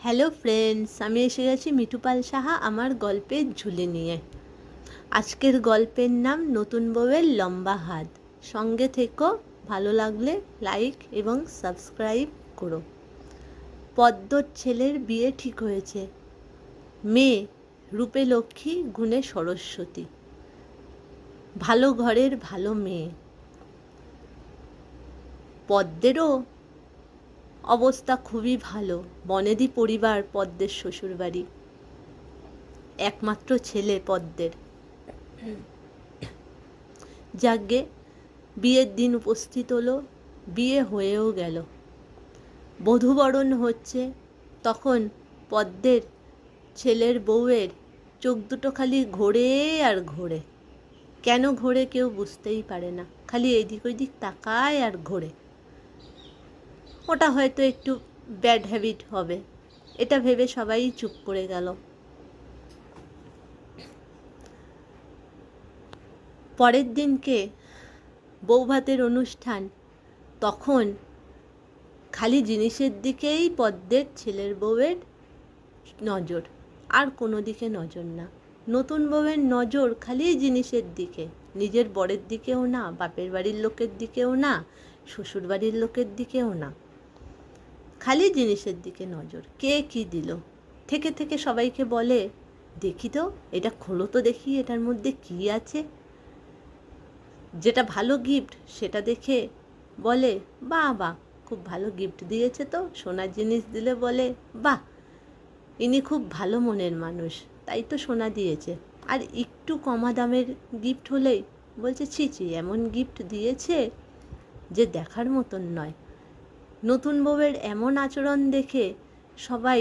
Hello friends, আমি এসে গেছি মিঠু পাল সাহা আমার গল্পের ঝুলি নিয়ে। আজকের গল্পের নাম নতুন বউয়ের লম্বা হাত। সঙ্গে থেকো, ভালো লাগলে লাইক এবং সাবস্ক্রাইব করো। পদ্মর ছেলের বিয়ে ঠিক হয়েছে। মেয়ে রূপে লক্ষ্মী, গুণে সরস্বতী, ভালো ঘরের ভালো মেয়ে। পদ্মেরও অবস্থা খুবই ভালো। বনেদি পরিবার পদ্মের শ্বশুরবাড়ি, একমাত্র ছেলে পদ্মের। যাগ্গে বিয়ের দিন উপস্থিত হলো, বিয়ে হয়েও গেল। বধূবরণ হচ্ছে। তখন পদ্মের ছেলের বউয়ের চোখ দুটো খালি ঘোরে আর ঘোরে। কেন ঘোরে কেউ বুঝতেই পারে না, খালি এদিক ওইদিক তাকায় আর ঘোরে। ওটা হয়তো একটু ব্যাড হ্যাবিট হবে, এটা ভেবে সবাই চুপ করে গেল। পরের দিনকে বৌভাতের অনুষ্ঠান। তখন খালি জিনিসের দিকেই পদ্মের ছেলের বউয়ের নজর, আর কোনো দিকে নজর না। নতুন বউয়ের নজর খালি জিনিসের দিকে, নিজের বরের দিকেও না, বাপের বাড়ির লোকের দিকেও না, শ্বশুর বাড়ির লোকের দিকেও না, খালি জিনিসের দিকে নজর। কে কি দিল থেকে থেকে সবাইকে বলে, দেখি তো এটা খোলো তো দেখি, এটার মধ্যে কি আছে। যেটা ভালো গিফট সেটা দেখে বলে, বাহ বাহ, খুব ভালো গিফট দিয়েছে তো। সোনার জিনিস দিলে বলে, বাহ, ইনি খুব ভালো মনের মানুষ, তাই তো সোনা দিয়েছে। আর একটু কমা দামের গিফট হলেই বলছে, ছি ছি, এমন গিফট দিয়েছে যে দেখার মতন নয়। নতুন বউয়ের এমন আচরণ দেখে সবাই,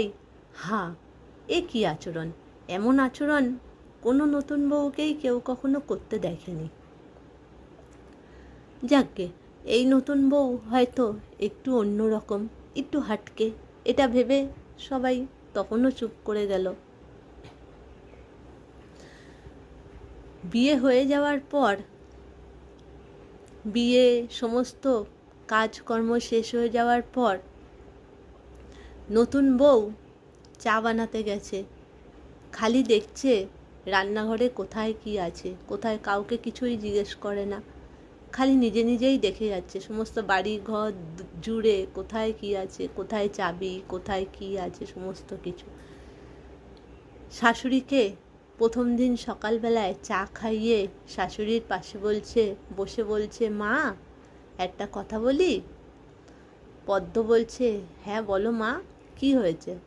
এ কী আচরণ, এমন আচরণ কোনো নতুন বউকেই কেউ কখনো করতে দেখেনি। যাকগে, এই নতুন বউ হয়তো একটু অন্যরকম, একটু হাটকে, এটা ভেবে সবাই তখনও চুপ করে গেল। বিয়ে হয়ে যাওয়ার পর, বিয়ে সমস্ত কাজকর্ম শেষ হয়ে যাওয়ার পর, নতুন বউ চা বানাতে গেছে। খালি দেখছে রান্নাঘরে কোথায় কি আছে, কোথায়, কাউকে কিছুই জিজ্ঞেস করে না, খালি নিজে নিজেই দেখে যাচ্ছে সমস্ত বাড়ি ঘর জুড়ে কোথায় কি আছে, কোথায় চাবি, কোথায় কি আছে, সমস্ত কিছু। শাশুড়িকে প্রথম দিন সকালবেলায় চা খাইয়ে শাশুড়ির পাশে বসে বলছে, মা একটা কথা বলি। পদ্ম বলছে, হ্যাঁ বলো মা, কি হয়েছে?